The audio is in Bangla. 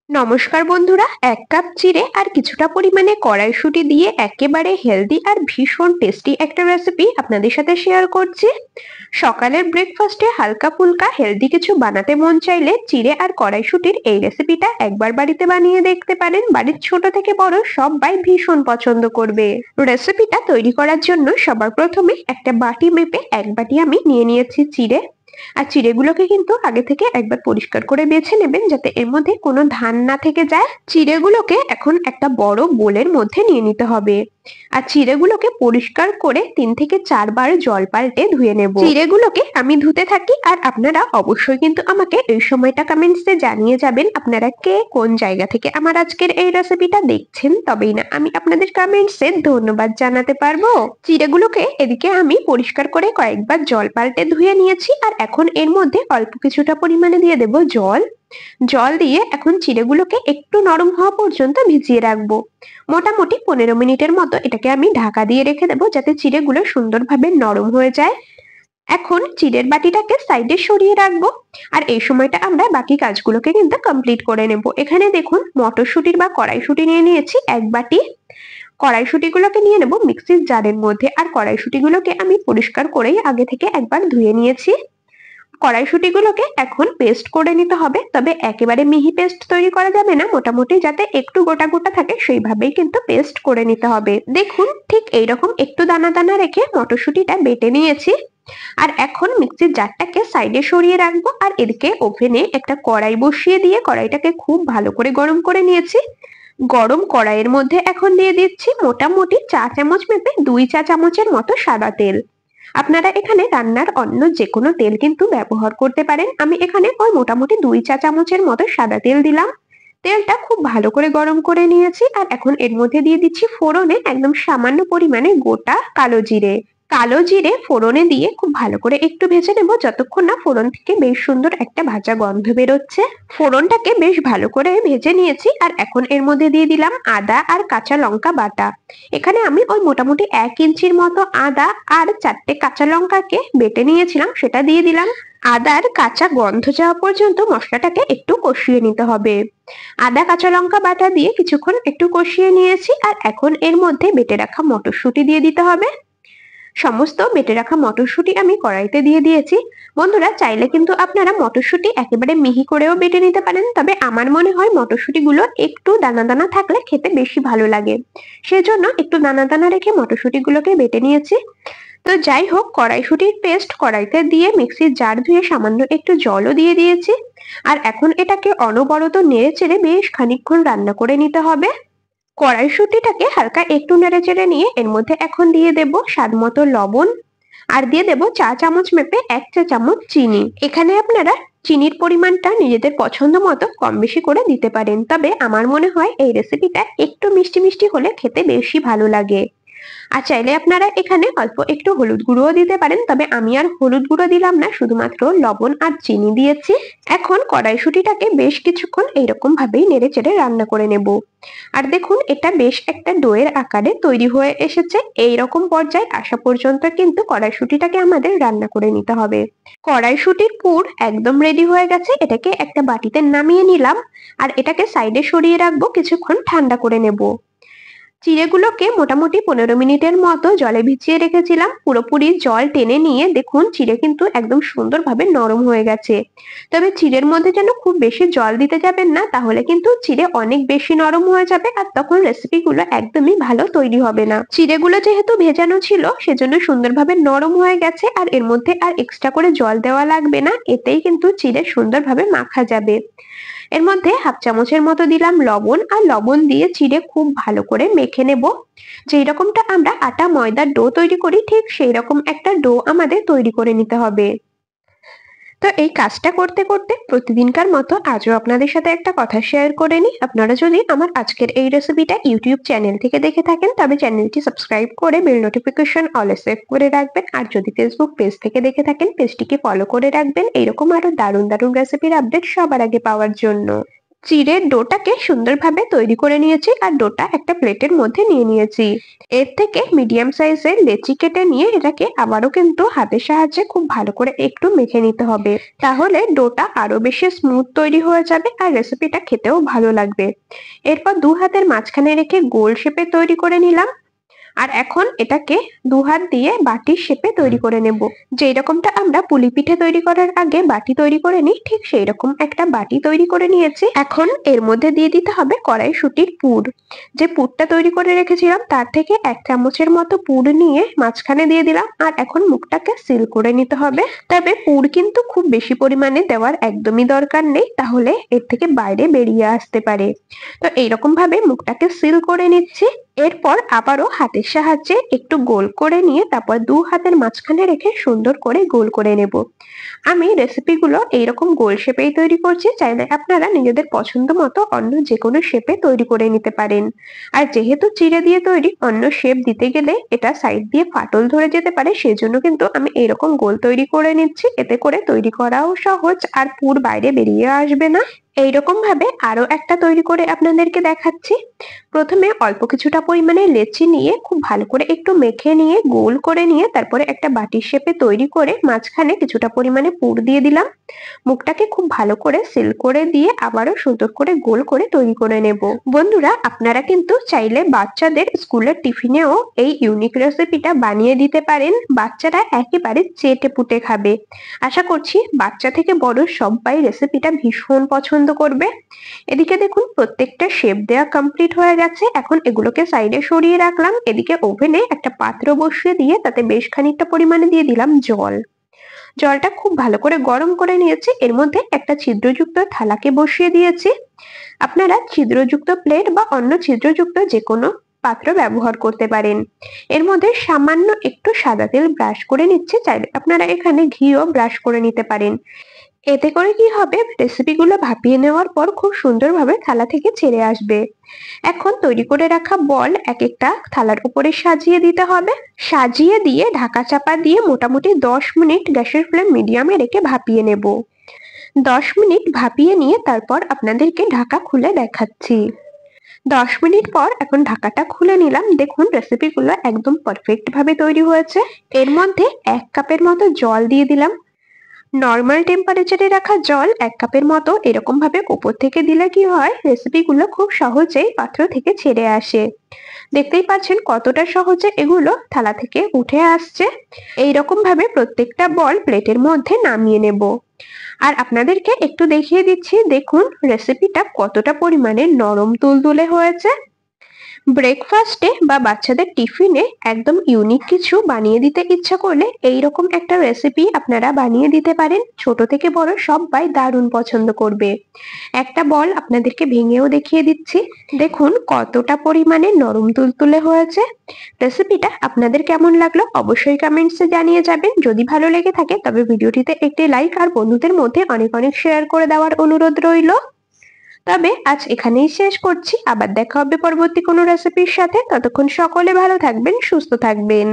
নমস্কার বন্ধুরা, এক কাপ চিড়ে আর কিছুটা পরিমাণে কড়াইশুঁটি দিয়ে একেবারে হেলদি আর ভীষণ টেস্টি একটা রেসিপি আপনাদের সাথে শেয়ার করছি। সকালের ব্রেকফাস্টে হালকা ফুলকা হেলদি কিছু বানাতে মন চাইলে চিড়ে আর কড়াইশুঁটির এই রেসিপিটা একবার বাড়িতে বানিয়ে দেখতে পারেন। বাড়ির ছোট থেকে বড় সবাই ভীষণ পছন্দ করবে। রেসিপিটা তৈরি করার জন্য সবার প্রথমে একটা বাটি মেপে এক বাটি আমি নিয়ে নিয়েছি চিড়ে। আর চিড়েগুলোকে কিন্তু আগে থেকে একবার পরিষ্কার করে বেছে নেবেন যাতে এর মধ্যে কোনো ধান না থেকে যায়। চিড়েগুলোকে এখন একটা বড় বোলের মধ্যে নিয়ে নিতে হবে। আর চিড়েগুলোকে পরিষ্কার করে 3 থেকে 4 বার জল পাল্টে ধুয়ে নেব। চিড়েগুলোকে আমি ধুতে থাকি আর আপনারা অবশ্যই কিন্তু আমাকে এই সময়টা কমেন্টসে জানিয়ে যাবেন আপনারা কে কোন জায়গা থেকে আমার আজকের এই রেসিপিটা দেখছেন, তবেই না আমি আপনাদের কমেন্টসে ধন্যবাদ জানাতে পারবো। চিড়েগুলোকে এদিকে আমি পরিষ্কার করে কয়েকবার জল পাল্টে ধুয়ে নিয়েছি আর এখন এর মধ্যে অল্প কিছুটা পরিমাণে দিয়ে দেব জল। জল দিয়ে এখন চিড়েগুলোকে একটু নরম হওয়া পর্যন্ত ভিজিয়ে রাখবো। মোটামুটি 15 মিনিটের মতো এটাকে আমি ঢাকা দিয়ে রেখে দেবো যাতে চিড়েগুলো সুন্দরভাবে নরম হয়ে যায়। এখন চিড়ের বাটিটাকে সাইডে সরিয়ে রাখবো আর এই সময়টা আমরা বাকি কাজগুলোকে কিন্তু কমপ্লিট করে নেব। এখানে দেখুন মটরশুঁটির বা কড়াইশুঁটি নিয়ে নিয়েছি এক বাটি। কড়াইশুঁটিগুলোকে নিয়ে নেব মিক্সির জারের মধ্যে আর কড়াইশুঁটিগুলোকে আমি পরিষ্কার করেই আগে থেকে একবার ধুয়ে নিয়েছি। কড়াইশুঁটিগুলোকে এখন পেস্ট করে নিতে হবে, তবে একেবারে মিহি পেস্ট তৈরি করা যাবে না, মোটামুটি যাতে একটু গোটা গোটা থাকে সেইভাবেই কিন্তু পেস্ট করে নিতে হবে। দেখুন ঠিক এইরকম একটু দানা দানা রেখে মটরশুঁটিটা বেটে নিয়েছি। আর এখন মিক্সির জারটাকে সাইডে সরিয়ে রাখবো আর এদিকে ওভেনে একটা কড়াই বসিয়ে দিয়ে কড়াইটাকে খুব ভালো করে গরম করে নিয়েছি। গরম কড়াইয়ের মধ্যে এখন দিয়ে দিচ্ছি মোটামুটি 4 চামচ মেপে 2 চা চামচের মতো সাদা তেল। আপনারা এখানে রান্নার অন্য যে কোনো তেল কিন্তু ব্যবহার করতে পারেন। আমি এখানে ওই মোটামুটি 2 চা চামচের মতো সাদা তেল দিলাম। তেলটা খুব ভালো করে গরম করে নিয়েছি আর এখন এর মধ্যে দিয়ে দিচ্ছি ফোড়নে একদম সামান্য পরিমাণে গোটা কালো জিরে। কালো জিরে ফোড়নে দিয়ে খুব ভালো করে একটু ভেজে নেব যতক্ষণ না ফোড়ন থেকে বেশ সুন্দর একটা ভাজা গন্ধ বেরোচ্ছে। ফোড়নটাকে বেশ ভালো করে ভেজে নিয়েছি আর এখন এর মধ্যে দিয়ে দিলাম আদা আর কাঁচা লঙ্কা বাটা। এখানে আমি ওই মোটামুটি 1 ইঞ্চির মতো আদা আর 4টে কাঁচা লঙ্কাকে বেটে নিয়েছিলাম সেটা দিয়ে দিলাম। আদার কাঁচা গন্ধ যাওয়া পর্যন্ত মশলাটাকে একটু কষিয়ে নিতে হবে। আদা কাঁচা লঙ্কা বাটা দিয়ে কিছুক্ষণ একটু কষিয়ে নিয়েছি আর এখন এর মধ্যে বেটে রাখা মটরশুঁটি দিয়ে দিতে হবে। সমস্ত বেটে রাখা মটরশুঁটি আমি কড়াইতে দিয়ে দিয়েছি। বন্ধুরা চাইলে কিন্তু আপনারা মটরশুঁটি একেবারে মিহি করেও বেটে নিতে পারেন, তবে আমার মনে হয় মটরশুঁটিগুলো একটু দানা দানা থাকলে খেতে বেশি ভালো লাগে, সেজন্য একটু দানা দানা রেখে মটরশুঁটিগুলোকে বেটে নিয়েছি। তো যাই হোক, কড়াইশুঁটির পেস্ট কড়াইতে দিয়ে মিক্সির জার ধুয়ে সামান্য একটু জলও দিয়ে দিয়েছি আর এখন এটাকে অনবরত নেড়ে চেড়ে বেশ খানিকক্ষণ রান্না করে নিতে হবে। কড়াইশুঁটিটাকে হালকা একটু নেড়েচেড়ে নিয়ে এর মধ্যে এখন দিয়ে দেব স্বাদ মতো লবণ আর দিয়ে দেব চা চামচ মেপে 1 চা চামচ চিনি। এখানে আপনারা চিনির পরিমাণটা নিজেদের পছন্দ মতো কম বেশি করে দিতে পারেন, তবে আমার মনে হয় এই রেসিপিটা একটু মিষ্টি মিষ্টি হলে খেতে বেশি ভালো লাগে। আর চাইলে আপনারা এখানে অল্প একটু হলুদ গুঁড়োও দিতে পারেন, তবে আমি আর হলুদ গুঁড়ো দিলাম না, শুধুমাত্র লবণ আর চিনি দিয়েছি। এখন কড়াইশুঁটিটাকে বেশ কিছুক্ষণ এইরকম ভাবেই নেড়ে চেড়ে রান্না করে নেব। আর দেখুন এটা বেশ একটা ডোয়ের আকারে তৈরি হয়ে এসেছে। এইরকম পর্যায়ে আসা পর্যন্ত কিন্তু কড়াইশুঁটিটাকে আমাদের রান্না করে নিতে হবে। কড়াইশুঁটির পুর একদম রেডি হয়ে গেছে, এটাকে একটা বাটিতে নামিয়ে নিলাম আর এটাকে সাইডে সরিয়ে রাখবো, কিছুক্ষণ ঠান্ডা করে নেব। চিড়েগুলোকে মোটামুটি 15 মিনিটের মতো জলে ভিজিয়ে রেখেছিলাম। পুরোপুরি জল টেনে নিয়ে দেখুন চিড়ে কিন্তু একদম সুন্দরভাবে নরম হয়ে গেছে। তবে চিড়ের মধ্যে যেন খুব বেশি জল দিতে যাবেন না, তাহলে কিন্তু চিড়ে অনেক বেশি নরম হয়ে যাবে আর তখন রেসিপিগুলো একদমই ভালো তৈরি হবে না। চিড়েগুলো যেহেতু ভেজানো ছিল সেজন্য সুন্দরভাবে নরম হয়ে গেছে আর এর মধ্যে আর এক্সট্রা করে জল দেওয়া লাগবে না, এতেই কিন্তু চিড়ে সুন্দরভাবে মাখা যাবে। এর মধ্যে হাফ চামচের মতো দিলাম লবণ আর লবণ দিয়ে চিড়ে খুব ভালো করে মেখে নেব। যেই রকমটা আমরা আটা ময়দার ডো তৈরি করি ঠিক সেই রকম একটা ডো আমাদের তৈরি করে নিতে হবে। তো এই কাজটা করতে করতে প্রতিদিনকার মতো আজও আপনাদের সাথে একটা কথা শেয়ার করে নিই। আপনারা যদি আমার আজকের এই রেসিপিটা ইউটিউব চ্যানেল থেকে দেখে থাকেন তবে চ্যানেলটি সাবস্ক্রাইব করে বেল নোটিফিকেশন অলে সেভ করে রাখবেন, আর যদি ফেসবুক পেজ থেকে দেখে থাকেন পেজটিকে ফলো করে রাখবেন এইরকম আরো দারুণ দারুণ রেসিপির আপডেট সবার আগে পাওয়ার জন্য। চিড়ের ডোটাকে সুন্দরভাবে তৈরি করে নিয়েছি আর ডোটা একটা প্লেটের মধ্যে নিয়ে নিয়েছি। এর থেকে মিডিয়াম সাইজের লেচি কেটে নিয়ে এটাকে আবারও কিন্তু হাতের সাহায্যে খুব ভালো করে একটু মেখে নিতে হবে, তাহলে ডোটা আরো বেশি স্মুথ তৈরি হয়ে যাবে আর রেসিপিটা খেতেও ভালো লাগবে। এরপর দু হাতের মাঝখানে রেখে গোল শেপে তৈরি করে নিলাম। আর এখন এটাকে দু হাত দিয়ে বাটির শেপে তৈরি করে নেব। যেই রকমটা আমরা পুলি পিঠে তৈরি করার আগে বাটি তৈরি করে নিই, ঠিক সেই রকম একটা বাটি তৈরি করে নিয়েছি। এখন এর মধ্যে দিয়ে দিতে হবে কড়াইশুঁটির পুর। যে পুরটা তৈরি করে রেখেছিলাম তার থেকে 1 চামচের মতো পুর নিয়ে মাঝখানে দিয়ে দিলাম আর এখন মুখটাকে সিল করে নিতে হবে। তবে পুর কিন্তু খুব বেশি পরিমাণে দেওয়ার একদমই দরকার নেই, তাহলে এর থেকে বাইরে বেরিয়ে আসতে পারে। তো এইরকম ভাবে মুখটাকে সিল করে নিচ্ছি। এরপর আবারও হাতের সাহায্যে একটু গোল করে নিয়ে তারপর দু হাতের মাঝখানে রেখে সুন্দর করে গোল করে নেব। আমি রেসিপিগুলো এইরকম গোল শেপেই তৈরি করছি, চাইলে আপনারা নিজেদের পছন্দ মতো অন্য যে কোনো শেপে তৈরি করে নিতে পারেন। আর যেহেতু চিড়ে দিয়ে তৈরি, অন্য শেপ দিতে গেলে এটা সাইড দিয়ে ফাটল ধরে যেতে পারে, সেজন্য কিন্তু আমি এরকম গোল তৈরি করে নিচ্ছি। এতে করে তৈরি করাও সহজ আর পুর বাইরে বেরিয়ে আসবে না। এইরকম ভাবে আরো একটা তৈরি করে আপনাদেরকে দেখাচ্ছি। প্রথমে অল্প কিছুটা পরিমাণে লেচি নিয়ে খুব ভালো করে একটু মেখে নিয়ে গোল করে নিয়ে তারপরে একটা বাটির শেপে তৈরি করে মাঝখানে কিছুটা পরিমাণে পুর দিয়ে দিলাম। মুখটাকে খুব ভালো করে সিল করে দিয়ে আবারও সুন্দর করে গোল করে তৈরি করে নেব। বন্ধুরা, আপনারা কিন্তু চাইলে বাচ্চাদের স্কুলের টিফিনেও এই ইউনিক রেসিপিটা বানিয়ে দিতে পারেন। বাচ্চারা একেবারে চেটে পুটে খাবে। আশা করছি বাচ্চা থেকে বড় সবাই রেসিপিটা ভীষণ পছন্দ করবে। এদিকে দেখুন প্রত্যেকটা শেপ দেওয়া কমপ্লিট হয়ে গেছে। এখন এগুলোকে সাইডে সরিয়ে রাখলাম। এদিকে ওভেনে একটা পাত্র বসিয়ে দিয়ে তাতে বেশ খানিকটা পরিমাণে দিয়ে দিলাম জল। জলটা খুব ভালো করে গরম করে নিয়েছি। এর মধ্যে একটা ছিদ্রযুক্ত থালাকে বসিয়ে দিয়েছি। আপনারা ছিদ্রযুক্ত প্লেট বা অন্য ছিদ্রযুক্ত যে কোনো পাত্র ব্যবহার করতে পারেন। এর মধ্যে সামান্য একটু সাদা তেল ব্রাশ করে নিচ্ছে, চাইলে আপনারা এখানে ঘিও ব্রাশ করে নিতে পারেন। এতে করে কি হবে, রেসিপিগুলো ভাপিয়ে নেওয়ার পর খুব সুন্দরভাবে থালা থেকে ছেড়ে আসবে। এখন তৈরি করে রাখা বল এক একটা থালার উপরে সাজিয়ে দিতে হবে। সাজিয়ে দিয়ে ঢাকা চাপা দিয়ে মোটামুটি 10 মিনিট গ্যাসের ফ্লেম মিডিয়ামে রেখে ভাপিয়ে নেব। 10 মিনিট ভাপিয়ে নিয়ে তারপর আপনাদেরকে ঢাকা খুলে দেখাচ্ছি। 10 মিনিট পর এখন ঢাকাটা খুলে নিলাম। দেখুন রেসিপিগুলো একদম পারফেক্ট ভাবে তৈরি হয়েছে। এর মধ্যে 1 কাপের মতো জল দিয়ে দিলাম। নর্মাল টেম্পারেচারে রাখা জল 1 কাপের মতো এরকম ভাবে উপর থেকে দিলে কি হয়, রেসিপিগুলো খুব সহজেই পাত্র থেকে ছেড়ে আসে। দেখতেই পাচ্ছেন কতটা সহজে এগুলো থালা থেকে উঠে আসছে। এইরকম ভাবে প্রত্যেকটা বল প্লেটের মধ্যে নামিয়ে নেব। আর আপনাদেরকে একটু দেখিয়ে দিচ্ছি, দেখুন রেসিপিটা কতটা পরিমাণে নরম তুলতুলে হয়েছে। ব্রেকফাস্টে বা বাচ্চাদের টিফিনে একদম ইউনিক কিছু বানিয়ে দিতে ইচ্ছা করলে এইরকম একটা রেসিপি আপনারা বানিয়ে দিতে পারেন। ছোট থেকে বড় সবাই দারুণ পছন্দ করবে। একটা বল আপনাদেরকে ভেঙেও দেখিয়ে দিচ্ছি। দেখুন কতটা পরিমাণে নরম তুলতুলে হয়েছে। রেসিপিটা আপনাদের কেমন লাগলো অবশ্যই কমেন্টসে জানিয়ে যাবেন। যদি ভালো লেগে থাকে তবে ভিডিওটিতে একটি লাইক আর বন্ধুদের মধ্যে অনেক অনেক শেয়ার করে দেওয়ার অনুরোধ রইল। তবে আজ এখানেই শেষ করছি। আবার দেখা হবে পরবর্তী কোনো রেসিপির সাথে। ততক্ষণ সকলে ভালো থাকবেন, সুস্থ থাকবেন।